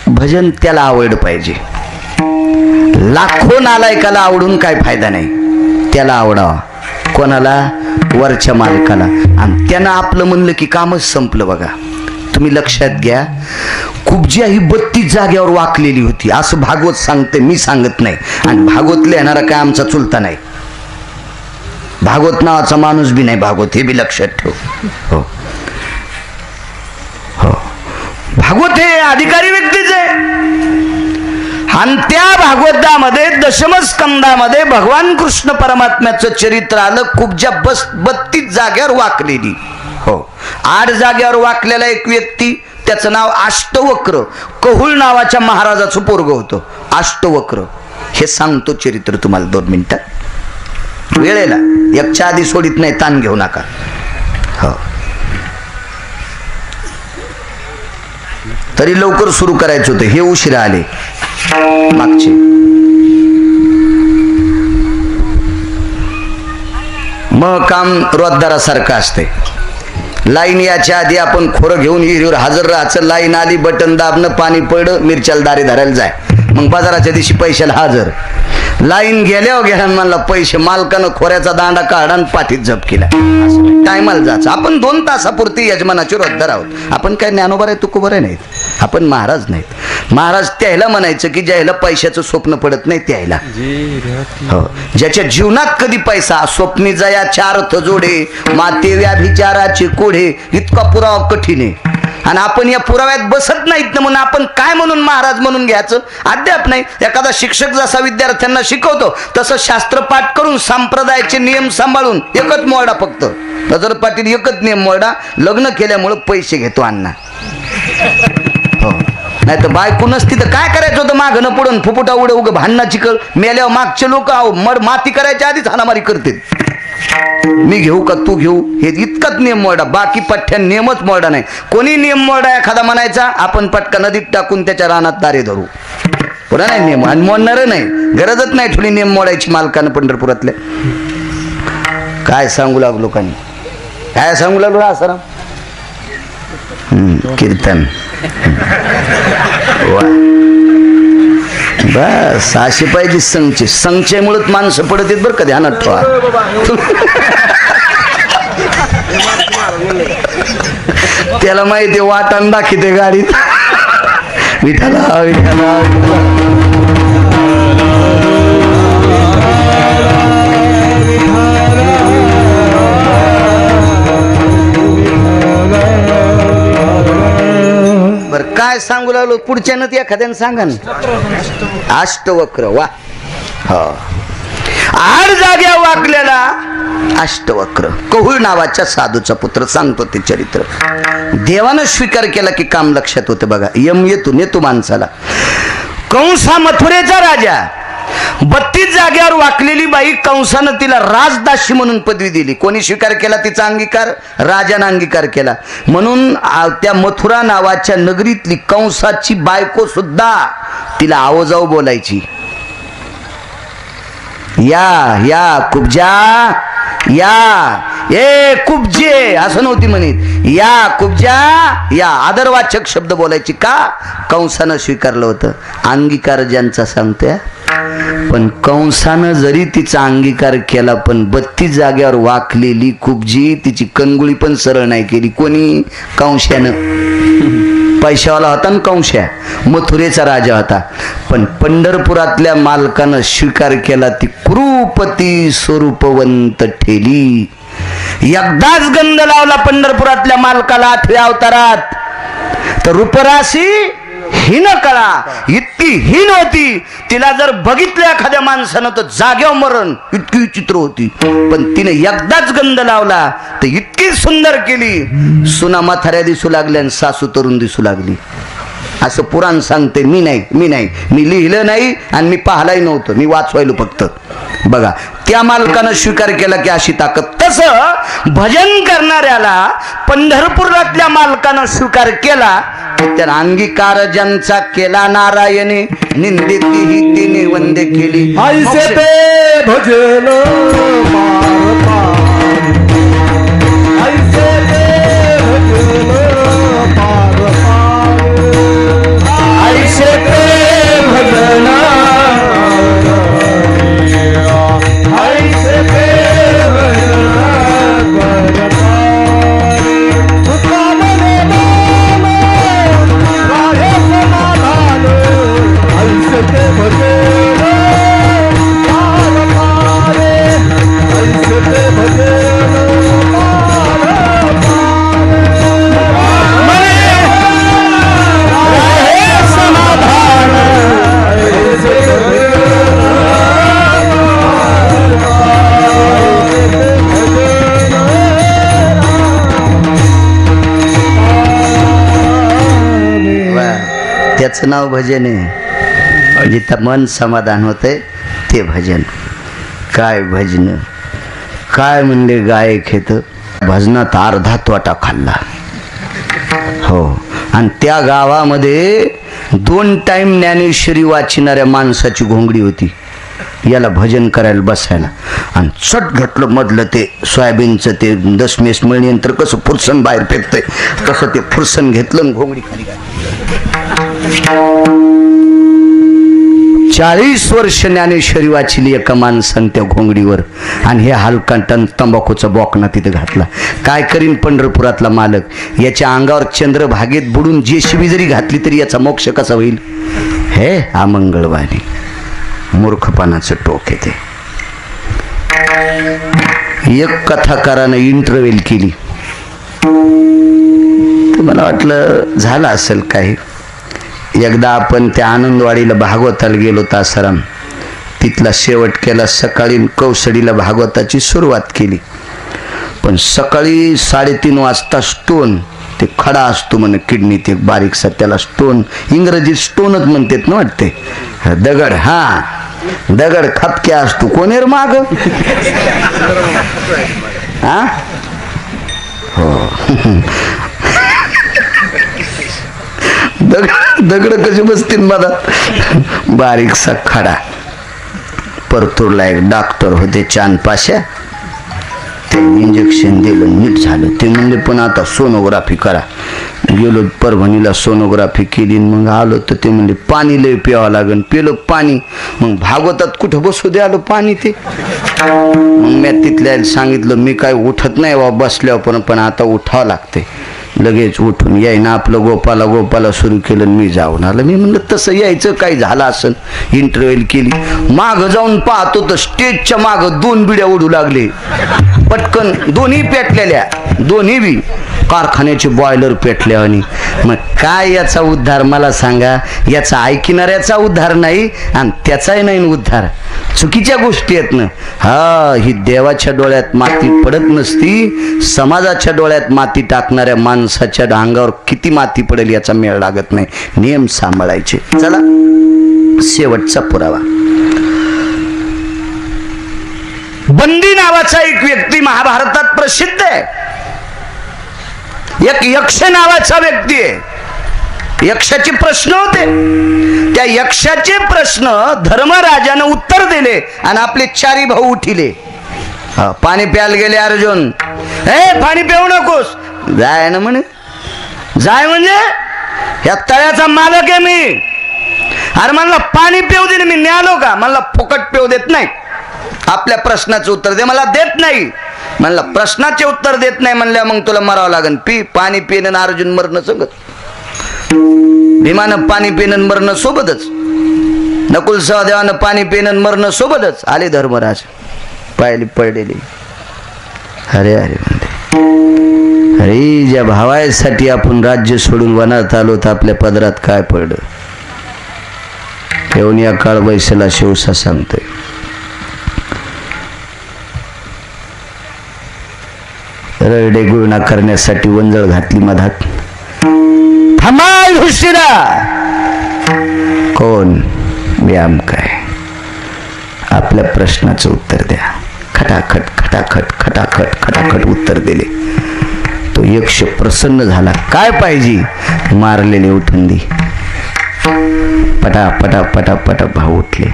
भजन त्याला आवडलं पाहिजे. लाखो नालायकाला आवडून काय फायदा नाही. त्याला आवडावा. कोणाला? वरच्या मालकाला. आणि त्यानं आपलं म्हणलं की कामच संपलं. बघा तुम्ही लक्षात घ्या, कुब्जिया ही 32 जागेवर वाकलेली होती असं भागवत सांगते, मी सांगत नाही. आणि भागवत लिहिणारा काय आमचा चुलता नाही. भागवत नावाचा माणूस बी नाही भागवत, हे बी लक्षात ठेव. हो हो, भागवत हे अधिकारी व्यक्तीच आहे. आणि त्या भागवतामध्ये दशमस्कंदामध्ये भगवान कृष्ण परमात्म्याचं चरित्र आलं. कुब्जिया 32 जागेवर वाकलेली. हो, 8 जागेवर वाकलेला एक व्यक्ती, त्याचं नाव अष्टवक्र, कहुल नावाच्या महाराजाचं पोरग होतं. अष्टवक्र हे सांगतो चरित्र तुम्हाला 2 मिनिटात. वेळेला एकच्या आधी सोडित नाही, ताण घेऊ नका. हो, तरी लवकर सुरू करायचं होतं, हे उशिरा आले मागचे. मग काम रोजदारासारखं असते. लाईन याच्या आधी आपण खोरं घेऊन विहिरीवर हजर राहायचं. लाईन आली, बटन दाबणं, पाणी पडलं, मिरच्याला दारी धरायला जाय. मग बाजाराच्या दिवशी पैशाला हजर. लाईन गेल्यावर गेल्या म्हणला पैसे, मालकानं खोऱ्याचा दांडा काढा आणि पाठीत जप केला. टायमाला जायचं. आपण 2 तासापुरती यजमानाचे रोजदार आहोत. आपण काय ज्ञानोबा आहे तुकोबर आहे नाहीत. आपण महाराज नाहीत. महाराज त्याला म्हणायचं की ज्याला पैशाचं स्वप्न पडत नाही त्याला. हो, ज्याच्या जीवनात कधी पैसा स्वप्नी जया 4 जोडे माते व्याभिचाराचे कोढे, इतका पुरावा कठीण आहे. आणि आपण या पुराव्यात बसत नाहीत ना, म्हणून आपण काय म्हणून महाराज म्हणून घ्यायचं अद्याप नाही. एखादा शिक्षक जसा विद्यार्थ्यांना शिकवतो तसं शास्त्र पाठ करून संप्रदायाचे नियम सांभाळून एकच मोडा, फक्त नजर पाटील एकच नियम मोडा, लग्न केल्यामुळे पैसे घेतो अण्णा. हो, नाही तर बायको नसती तर काय करायचं होतं. मागणं पुढून फुफुटा उडे उग भांडणाची कळ. मेल्यावर मागचे लोक माती करायच्या आधीच हाणामारी करते. मी घेऊ का तू घेऊ, हे इतकाच नियम मोडा. बाकी पठ्ठ्या नियमच मोडा नाही. कोणी नियम मोडा एखादा म्हणायचा, आपण पटका नदीत टाकून त्याच्या रानात तारे धरू. पुन्हा नाही नियम, आणि मोडणार नाही. गरजच नाही थोडी नियम मोडायची मालकानं. पंढरपुरातल्या काय सांगू लागलो, काय सांगू लागलो आसाराम कीर्तन. बस अशी पाहिजे संचय. संचयमुळेच माणसं पडत आहेत बरं. कधी ध्यानात ठेवा. त्याला माहिती वाटण दाखवते गाडीत. विठाला विठाला काय सांगू लागलो. पुढच्यानं ते एखाद्यानं सांगा ना. अष्टवक्र. वा, हो, 8 जाग्या वाकलेला अष्टवक्र, कहुल नावाच्या साधूचा पुत्र. सांगतो ते चरित्र. देवानं स्वीकार केला की काम लक्षात होते. बघा, यम येतो माणसाला. कंसा मथुरेचा राजा, 32 जागेवर वाकलेली बाई. कंसानं तिला राजदासी म्हणून पदवी दिली. कोणी स्वीकार केला तिचा अंगीकार? राजानं अंगीकार केला. म्हणून त्या मथुरा नावाच्या नगरीतली कंसाची बायको सुद्धा तिला आवाजाऊ बोलायची. या कुब्जा, या ए कुब्जे असं नव्हती म्हणत. या कुब्जा, या आदरवाचक शब्द बोलायची. का? कंसानं स्वीकारलं होतं. अंगीकार ज्यांचा सांगते. पण कंसानं जरी तिचा अंगीकार केला, पण 32 जागेवर वाकलेली कुब्जी तिची कणगुळी पण सरळ नाही केली. कोणी? कंशानं. पैशावाला होता ना कंशा, मथुरेचा राजा होता. पण पंढरपुरातल्या मालकानं स्वीकार केला. ती कुरूपती स्वरूपवंत ठेली. एकदाच गंध लावला पंढरपुरातल्या मालकाला 8व्या अवतारात. तर रूपराशी हीन कळा इतकी हीन होती. तिला जर बघितलं एखाद्या माणसानं तर जाग्यावर मरण, इतकी विचित्र होती. पण तिने एकदाच गंध लावला तर इतकी सुंदर केली, सुना म्हाताऱ्या दिसू लागल्या आणि सासू तरुण दिसू लागली. असं पुराण सांगते. मी लिहिलं नाही आणि मी पाहिलाही नव्हतं, मी वाचवायलो फक्त. बघा, त्या मालकानं स्वीकार केला की अशी ताकद. तसं भजन करणाऱ्याला पंढरपुरातल्या मालकानं स्वीकार केला. त्या अंगीकार ज्यांचा केला नारायणे, निंदित ही तिने वंदे केली. ऐसे ते भजन ऐसे ते भजन ऐसे ते भजन ऐसे ते त्याचं नाव भजन आहे. जिथं मन समाधान होतंय ते भजन. काय भजन, काय म्हणले गायक हेत, भजनात अर्धा तोटा खाल्ला. हो, आणि त्या गावामध्ये 2 टाइम ज्ञानेश्वरी वाचिणाऱ्या माणसाची घोंगडी होती याला भजन करायला बसायला. आणि चट घेतलं मधलं ते सोयाबीनचं ते 10 मेस मिळण्यानंतर कसं फुरसन बाहेर फेकतंय तसं ते फुरसन घेतलं, घोंगडी खाली घातली. 40 वर्ष ज्ञानेश्वरी वाचिली एका माणसानं त्या घोंगडीवर, आणि हे हलकांटन तंबाखूचा बॉकना तिथे घातला. काय करीन पंढरपुरातला मालक, याच्या अंगावर चंद्रभागेत बुडून जेसीबी जरी घातली तरी याचा मोक्ष कसा होईल. हे अमंगळवाणी मूर्खपणाचं टोक येते. एक कथाकारानं इंटरव्ह्यू केली तर मला वाटलं झालं असेल काही. एकदा आपण त्या आनंदवाडीला भागवताला गेलो तासाराम, तिथला शेवट केला. सकाळी कौसडीला भागवताची सुरुवात केली, पण सकाळी 3:30 वाजता स्टोन, ते खडा असतो म्हणे किडनीत एक बारीकसा, त्याला स्टोन, इंग्रजीत स्टोनच म्हणतात ना वाटते, दगड. हा, दगड खपक्या असतो. कोणेर माग हा हो दगड कशी बसतील मला. बारीकसा खडा. परतूरला एक डॉक्टर होते चांदपाशा, ते इंजेक्शन दिलं, नीट झालं. ते म्हणले पण आता सोनोग्राफी करा. गेलो परभणीला, सोनोग्राफी केली. मग आलो तर ते म्हणले पाणी लय प्यावं लागेल. पिलं पाणी. मग भागवतात कुठं बसू दे आलो पाणी. ते मग मी तिथल्या सांगितलं मी काय उठत नाही बा बसल्यावर, पण आता उठावं लागते. लगेच उठून यायना आपलं गोपाला सुरू केलं. मी जाऊन आलं. मी म्हणलं तसं यायचं काही झालं असं. इंटरव्ह्यू केली. मागं जाऊन पाहतो तर स्टेजच्या मागं 2 बिड्या उडू लागले पटकन, दोन्ही पेटलेल्या, दोन्ही बी कारखान्याचे बॉयलर पेटले. आणि मग काय याचा उद्धार मला सांगा. याचा ऐकणाऱ्याचा उद्धार नाही आणि त्याचाही नाही उद्धार. चुकीच्या गोष्टी आहेत ना. हा, ही देवाच्या डोळ्यात माती पडत नसती, समाजाच्या डोळ्यात माती टाकणाऱ्या माणसाच्या अंगावर किती माती पडेल याचा मेळ लागत नाही. नियम सांभाळायचे. चला, शेवटचा पुरावा. बंदी नावाचा एक व्यक्ती महाभारतात प्रसिद्ध आहे. एक यक्ष नावाचा व्यक्ती आहे. यक्षाचे प्रश्न होते. त्या यक्षाचे प्रश्न धर्मराजानं उत्तर दिले आणि आपले 4 भाऊ उठिले. पाणी प्यायला गेले. अर्जुन, हे पाणी पिऊ नकोस. जाय ना म्हणे. जाय म्हणजे या तळ्याचा मालक आहे मी. अरे म्हणला पाणी पिऊ दे. मी न्यालो का? म्हणला फुकट पिऊ देत नाही. आपल्या प्रश्नाचं उत्तर दे. मला देत नाही. म्हणला प्रश्नाचे उत्तर देत नाही म्हणल्या मग तुला मरावं लागेल. पी पाणी पिणं अर्जुन मरणं सोबत. भीमानं पाणी पिणं मरणं सोबतच. नकुल सहदेवानं पाणी पिणं मरणं सोबतच. आले धर्मराज पाहिली पडलेली. अरे अरे म्हणते, अरे ज्या भावासाठी आपण राज्य सोडून वनात आलो तर आपल्या पदरात काय पडलं. येऊन या काळ बैसला शिवसा सांगतोय. रडे गुळणा करण्यासाठी वंजळ घातली मधात. थांबा युधिष्ठिरा. कोण? व्यायाम काय? आपल्या प्रश्नाचं उत्तर द्या. खटाखट खटाखट खटाखट खटाखट उत्तर दिले. तो यक्ष प्रसन्न झाला. काय पाहिजे? मारलेले उठून दे. पटा पटा पटा पटा भाव उठले.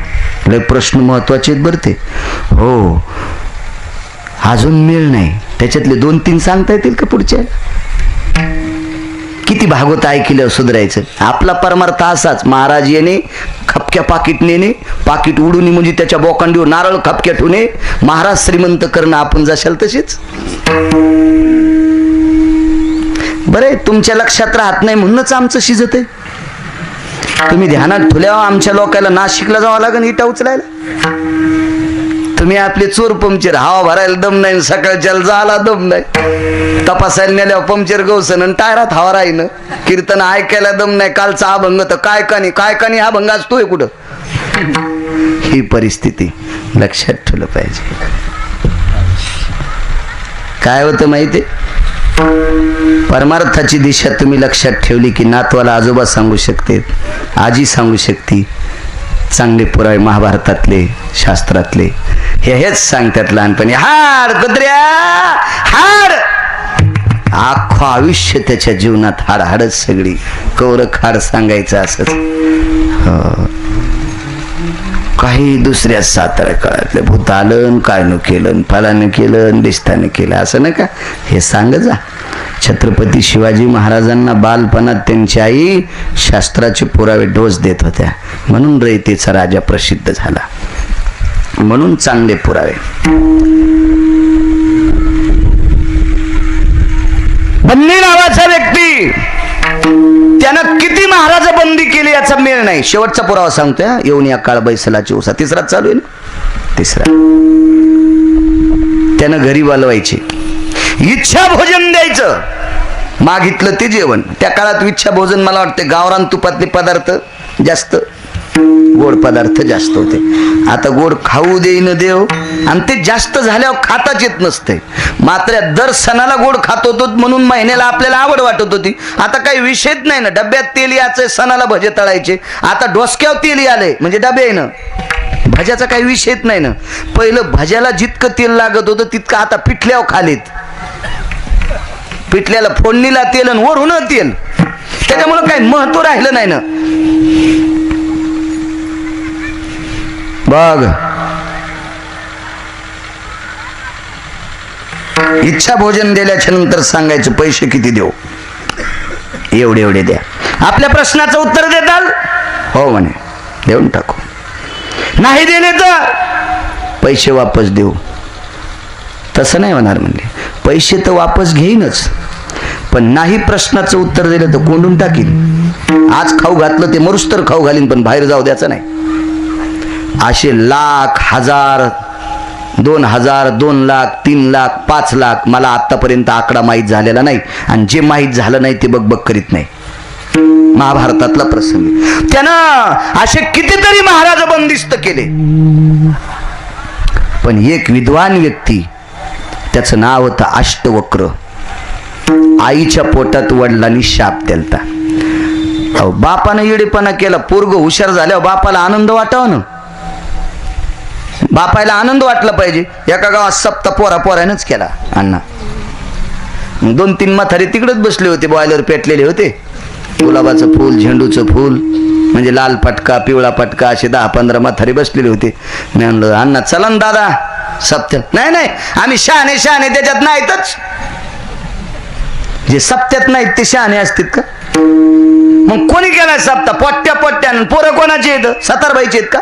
लय प्रश्न महत्वाचे आहेत बरं ते. हो, अजून मेळ नाही. त्याच्यातले 2-3 सांगता येतील का पुढच्या? किती भागवत ऐकलं सुधारायचं. आपला परमार्थ असाच. महाराज येणे, खपक्या पाकिट नेणे, पाकिट उडून म्हणजे त्याच्या बोकांडीवर नारळ खपक्या ठेवणे, महाराज श्रीमंत करणं. आपण जशाल तसेच. बरे, तुमच्या लक्षात राहत नाही म्हणूनच आमचं शिजत आहे. तुम्ही ध्यानात ठेवल्यावर आमच्या लोकांना नाशिकला जावं लागेल इटा उचलायला. तुम्ही आपले चोर पंक्चर, हवा भरायला दम नाही, सकाळच्या जायला दम नाही, तपासायला नेल्यावर पंक्चर गवसन आणि टायरात हवा राहीन, कीर्तन ऐकायला दम नाही, कालचा अभंग तर काय कानी हा भंग असतोय कुठं. ही परिस्थिती लक्षात ठेवलं पाहिजे. काय होतं माहिती? परमार्थाची दिशा तुम्ही लक्षात ठेवली की नातवाला आजोबा सांगू शकते, आजी सांगू शकते. चांगले पुरावे महाभारतातले, शास्त्रातले हेच सांगतात लहानपणी. हाड कुत्र्या हाड. अख्खं आयुष्य त्याच्या जीवनात हाड हाडच सगळी. कौरक हाड सांगायचं असंच. काही दुसऱ्या 7 काळातले भूतालन काय न केलं, फलानं केलं, दिसतानं केलं असं नका. हे सांग जा. छत्रपती शिवाजी महाराजांना बालपणात त्यांची आई शास्त्राचे पुरावे डोस देत होत्या म्हणून रयतेचा राजा प्रसिद्ध झाला. म्हणून चांगले पुरावे. बन्नी नावाचा व्यक्ती, त्यानं किती महाराज बंदी केली याचा मेळ नाही. शेवटचा पुरावा सांगतोय. येऊन या काळ बैसलाची उसा. तिसराच चालू आहे ना. तिसरा. त्यानं घरी बोलवायचे, इच्छा भोजन द्यायचं, मागितलं ते जेवण. त्या काळात इच्छा भोजन मला वाटते गावरान तुपातले पदार्थ जास्त, गोड पदार्थ जास्त होते. आता गोड खाऊ देईन देव, आणि ते जास्त झाल्यावर खाताच येत नसते. मात्र दर सणाला गोड खात होतो म्हणून महिन्याला आपल्याला आवड वाटत होती. आता काही विषयच नाही ना. डब्यात तेल याचे, सणाला भजे तळायचे. आता डोसक्यावर तेल आले म्हणजे डबे आहे ना. भज्याचा काही विषयच नाही ना. पहिलं भज्याला जितकं तेल लागत होतं तितकं आता पिठल्यावर खालीत. पिठल्याला फोडणीला तेल आणि वरून तेल, त्याच्यामुळे काही महत्व राहिलं नाही ना. बघ, इच्छा भोजन दिल्याच्या नंतर सांगायचं पैसे किती देऊ. एवढे एवढे द्या. आपल्या प्रश्नाचं उत्तर देताल हो म्हणे, देऊन टाकू. नाही दिले तर पैसे वापस देऊ. तसं नाही होणार म्हणले. पैसे तर वापस घेईनच, पण नाही प्रश्नाचं उत्तर दिलं तर कोंडून टाकीन. आज खाऊ घातलं ते मरुस तर खाऊ घालीन, पण बाहेर जाऊ द्यायचं नाही. असे लाख, हजार, 2000, 2 लाख, 3 लाख, 5 लाख मला आतापर्यंत आकडा माहीत झालेला नाही. आणि जे माहीत झालं नाही ते बघ करीत नाही. महाभारतातला प्रसंग. त्यानं असे कितीतरी महाराज बंदिस्त केले. पण एक विद्वान व्यक्ती, त्याचं नाव होतं अष्टवक्र. आईच्या पोटात वडिलांनी शाप दिलता. बापानं येडेपणा केला. पोरग हुशार झाल्यावर बापाला आनंद वाटावा ना. बापायला आनंद वाटला पाहिजे. एका गावात सप्ता पोरानंच केला अण्णा. 2-3 म्हातारे तिकडेच बसले होते. बॉयलर पेटलेले होते. गुलाबाचं फूल, झेंडूचं फूल, म्हणजे लाल पटका, पिवळा पटका, असे 10-15 म्हातारे बसलेले होते. मी म्हणलं, अण्णा चला ना दादा सप्त्यात. नाही आम्ही शहाणे त्याच्यात नाहीतच. जे सप्त्यात नाहीत ते शहाणे असतात का? मग कोणी केलाय सप्ता? पोट्ट्यानं. पोरं कोणाचे आहेत? सतारबाईचे आहेत का?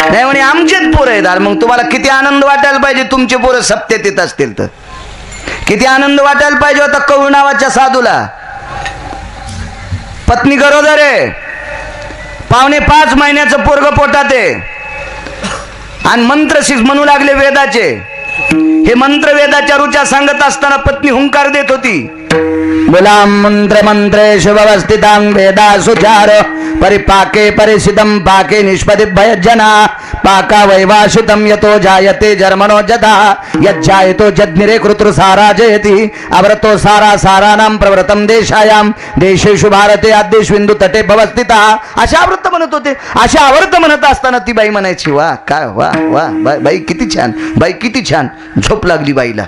नाही म्हणे आमचेच पोरं आहेत. मग तुम्हाला किती आनंद वाटायला पाहिजे तुमचे पोरं सप्त्यात येत असतील तर. किती आनंद वाटायला पाहिजे होता कौळ नावाच्या साधूला. पत्नी गरोदर आहे, 4.5 महिन्याचं पोरग पोटात आहे, आणि मंत्र म्हणू लागले वेदाचे. हे मंत्र वेदाच्या रुचा सांगत असताना पत्नी हुंकार देत होती, मुलां मंत्र मंत्रेषु व्यवस्थितां वेदासुचार परिपाके परिसितं पाके निष्पदि भयजना पाका वैवाशितं यतो जायते जर्मणो जदा यज्जायतो जज्ञिरे कृतृसारा जयति अव्रतो सारा सारानां प्रवृतं देशायां देशेषु भारते आद्येष्विंदू तटे भवस्थिता. अशा व्रत म्हणत होते. अशा व्रत म्हणत असताना ती बाई म्हणायची वा काय वा वा बाई किती छान, बाई किती छान. झोप लागली बाईला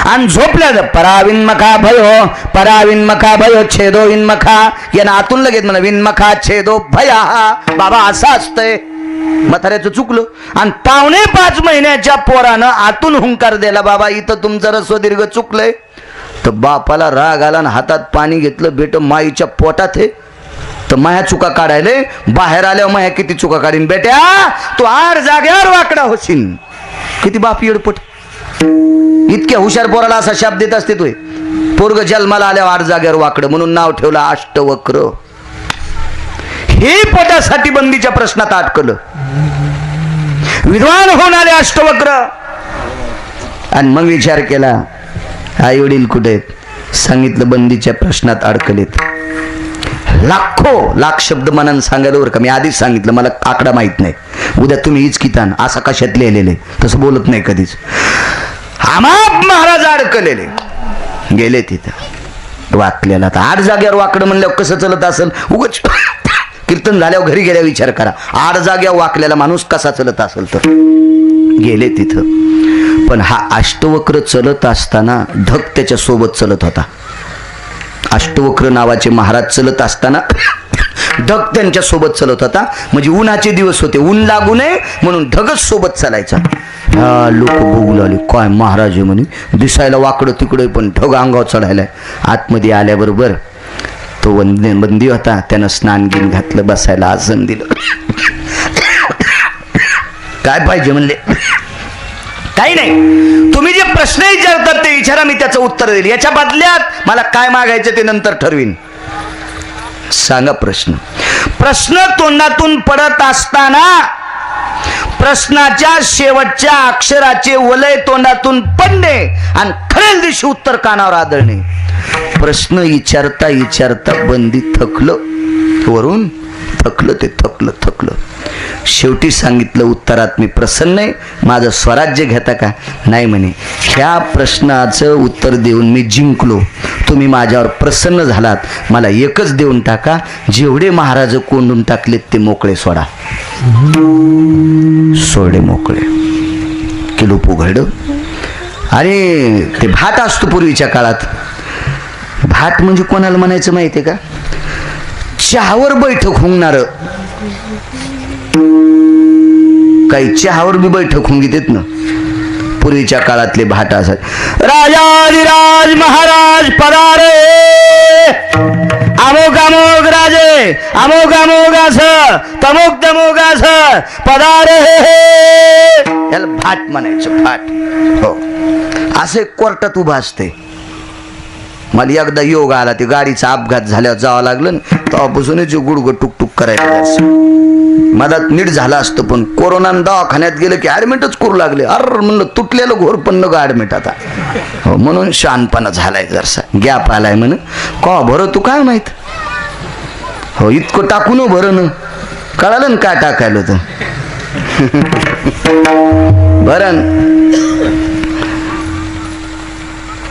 आणि झोपल्या पराविन्मखा भयो छेदो विन्मखा यानं आतून लगेच म्हणा विन्मखा छेदो भया. बाबा असं असतंय. म्हाताऱ्याचं चुकलं आणि 5.5 महिन्याच्या पोरानं आतून हुंकार दिला बाबा इथं तुमचं रस्वदीर्घ चुकलंय. तर बापाला राग आला आणि हातात पाणी घेतलं. बेट माईच्या पोटात आहे तर माया चुका काढायले बाहेर आल्यावर माया किती चुका काढीन. बेट्या तू 8 जाग्यावर वाकडा होशील. किती बाप येडपट. इतक्या हुशार पोराला असा शाप देत असते तोय. पोरग जन्माला आल्यावर 8 जाग्यावर वाकडं म्हणून नाव ठेवलं अष्टवक्र. हे पोटासाठी बंदीच्या प्रश्नात अटकलं. विद्वान होऊन आले अष्टवक्र आणि मग विचार केला आई वडील कुठे सांगितलं बंदीच्या प्रश्नात अडकलेत. लाख शब्द मनानं सांगायला बरं का. मी आधीच सांगितलं मला आकडा माहित नाही. उद्या तुम्ही हिचकितान असा कशात लिहिलेले तसं बोलत नाही कधीच. आमाप महाराज अडकलेले गेले तिथं वाकलेला. तर 8 जाग्यावर वाकडं म्हणल्यावर कसं चलत असेल. उगाच कीर्तन झाल्यावर घरी गेल्या विचार करा 8 जाग्यावर वाकलेला माणूस कसा चलत असेल. तर गेले तिथं. पण हा अष्टवक्र चलत असताना ढग त्याच्या सोबत चलत होता. अष्टवक्र नावाचे महाराज चलत असताना ढग त्यांच्या सोबत चलत होता. म्हणजे उन्हाचे दिवस होते. ऊन लागू नये म्हणून ढगच सोबत चालायचा. लोक बघू लागले काय महाराज आहे म्हणे. दिसायला वाकडं तिकडे पण ढग अंगावर चढायलाय. आतमध्ये आल्याबरोबर तो बंदी होता. त्यानं स्नान घेऊन घातलं. बसायला आसन दिलं. काय पाहिजे म्हणले. काही नाही तुम्ही जे प्रश्न विचारतात ते विचारा मी त्याचं उत्तर देईल. याच्या बदल्यात मला काय मागायचं ते नंतर ठरवीन. सांगा प्रश्न. प्रश्न तोंडातून पडत असताना प्रश्नाच्या शेवटच्या अक्षराचे वलय तोंडातून पडणे आणि खऱ्या दिवशी उत्तर कानावर आदळणे. प्रश्न विचारता विचारता बंदी थकलं. वरून थकलं ते थकलं. शेवटी सांगितलं उत्तरात मी प्रसन्न आहे. माझं स्वराज्य घेता का. नाही म्हणे ह्या प्रश्नाचं उत्तर देऊन मी जिंकलो. तुम्ही माझ्यावर प्रसन्न झालात. मला एकच देऊन टाका. जेवढे महाराज कोंडून टाकलेत ते मोकळे सोडा. सोडे मोकळे. किलो पुघडं. आणि ते भात असतो पूर्वीच्या काळात. भात म्हणजे कोणाला म्हणायचं माहितीये का. चहावर बैठक होणार. काही चहावर बी बैठक होऊन घेतात ना. पूर्वीच्या काळातले भाट असत. राजाधिराज महाराज पधारे. अमोक अमोक राजे अमोक अमोक असं तमोक तमोक असं पधारे. याला भाट म्हणायचं. भाट. हो असे कोर्टात उभा असते. मला एकदा योग आला. ते गाडीचा अपघात झाल्यावर जावं लागलं. तेव्हापासूनच गुडगं टुकटुक करायला जायचं. मला नीट झालं असतं पण कोरोनानं दवाखान्यात गेलं की ऍडमिटच करू लागले. म्हणलं तुटलेलं घोर पण नको ऍडमिट आता. हो म्हणून शानपणा झालाय जरसा. गॅप आलाय म्हण का भर तू काय माहित. हो इतकं टाकून भरं न कळालं ना काय टाकायला होतं. बरं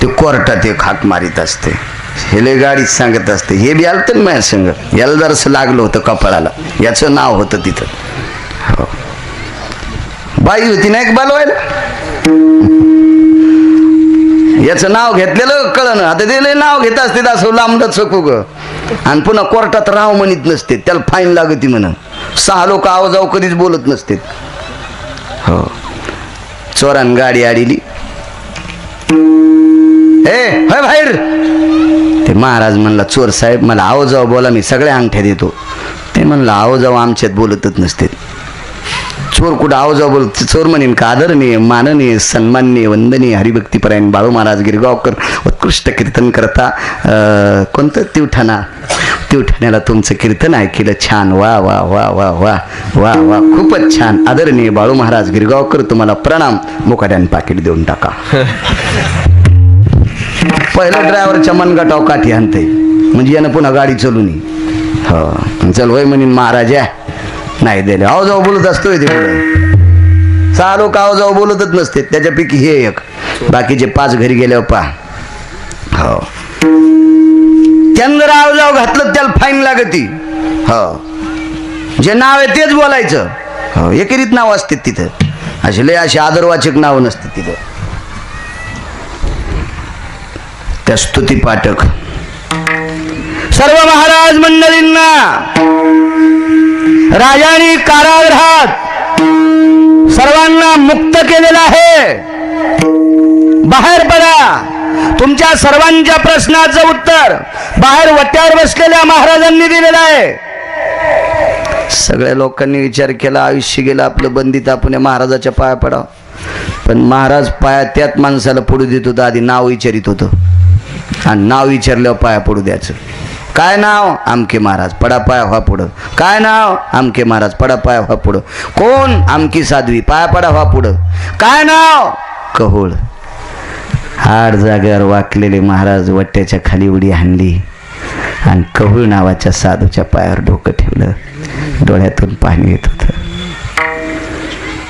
ते कोर्टात एक हाक मारित असते. हेले गाडीत सांगत असते. हे बी आलं तर माझ्या संग. याला जरासं लागलं होतं कपाळाला. याचं नाव होतं तिथं. हो बाई होती ना एक बालवायला. याचं नाव घेतलेलं कळलं. आता ते नाव घेत असते असं लांबड चकू ग. आणि पुन्हा कोर्टात राव म्हणत नसते. त्याला फाईन लागती म्हणून. 6 लोक आवाजाव कधीच बोलत नसते. हो चोरान गाडी आडीली. होय बाहेर. ते महाराज म्हणला चोर साहेब मला आहो जाऊ बोला मी सगळ्या अंगठ्या देतो. ते म्हणलं आहो जाऊ आमच्यात बोलतच नसते. चोर कुठं आहो जाऊ बोलत. चोर म्हणेन का आदरणीय माननीय सन्माननीय वंदनीय हरिभक्तीपरायण बाळू महाराज गिरगावकर उत्कृष्ट कीर्तन करता. कोणतं तिवठाण्याला तुमचं कीर्तन ऐकलं छान. वा वा वा वा वा वा वा खूपच छान. आदरणीय बाळू महाराज गिरगावकर तुम्हाला प्रणाम. मुकाट्यान पाकिट देऊन टाका. पहिलं ड्रायव्हरच्या मनगटाव काठी आणते म्हणजे यानं पुन्हा गाडी चालू नये. हो चल वय म्हणीन महाराज या नाही दिले आव जाऊ बोलत असतोय ते पुढे चालू का आव जाऊ बोलतच नसते त्याच्यापैकी हे एक बाकीचे 5 घरी गेल्यावर पहा. हो चंद्र आव जाऊ घातलं त्याला फाईन लागती. हो जे नाव आहे तेच बोलायचं. हो एकेरीत नाव असते तिथं अशी आदरवाचक नाव नसते तिथं. त्या स्तुती पाठक सर्व महाराज मंडळींना राजाने कारागृहात सर्वांना मुक्त केलेलं आहे. बाहेर पडा. तुमच्या सर्वांच्या प्रश्नाचं उत्तर बाहेर वट्यावर बसलेल्या महाराजांनी दिलेलं आहे. सगळ्या लोकांनी विचार केला आयुष्य गेलं आपलं बंदीत आपण महाराजाच्या पाया पडावं. पण महाराज पाया त्यात माणसाला पडू देत होतं. आधी नाव विचारित होतं आणि नाव विचारल्यावर पाया पडू द्यायचं. काय नाव आमके महाराज पडा पाया व्हा पुढं. काय नाव आमके महाराज पडा पाया व्हा पुढं. कोण आमकी साध्वी पाया पडा व्हा पुढं. काय नाव कहोळ. 8 जागेवर वाकलेले महाराज वट्याच्या खाली उडी हाणली आणि कहोळ नावाच्या साधूच्या पायावर डोकं ठेवलं. डोळ्यातून पाणी येत होतं.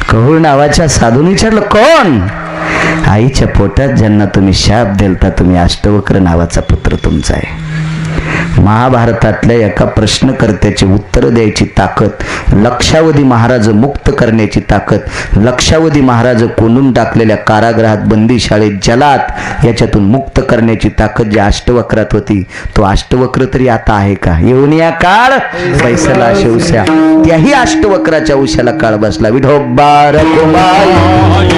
कहोळ नावाच्या साधूने विचारलं कोण. आईच्या पोटात ज्यांना तुम्ही शाप दिलता तुम्ही अष्टवक्र नावाचा पुत्र तुमचा आहे. महाभारतातल्या एका प्रश्नकर्त्याची उत्तर द्यायची ताकद, लक्षावधी महाराज मुक्त करण्याची ताकद, लक्षावधी महाराज कोंडून टाकलेल्या कारागृहात बंदीशाळेत जलात याच्यातून मुक्त करण्याची ताकद ज्या अष्टवक्रात होती तो अष्टवक्र तरी आता आहे का. येऊन या काळ पैसला शिवस्या त्याही अष्टवक्राच्या उशाला काळ बसला. विठोबा रखुमाई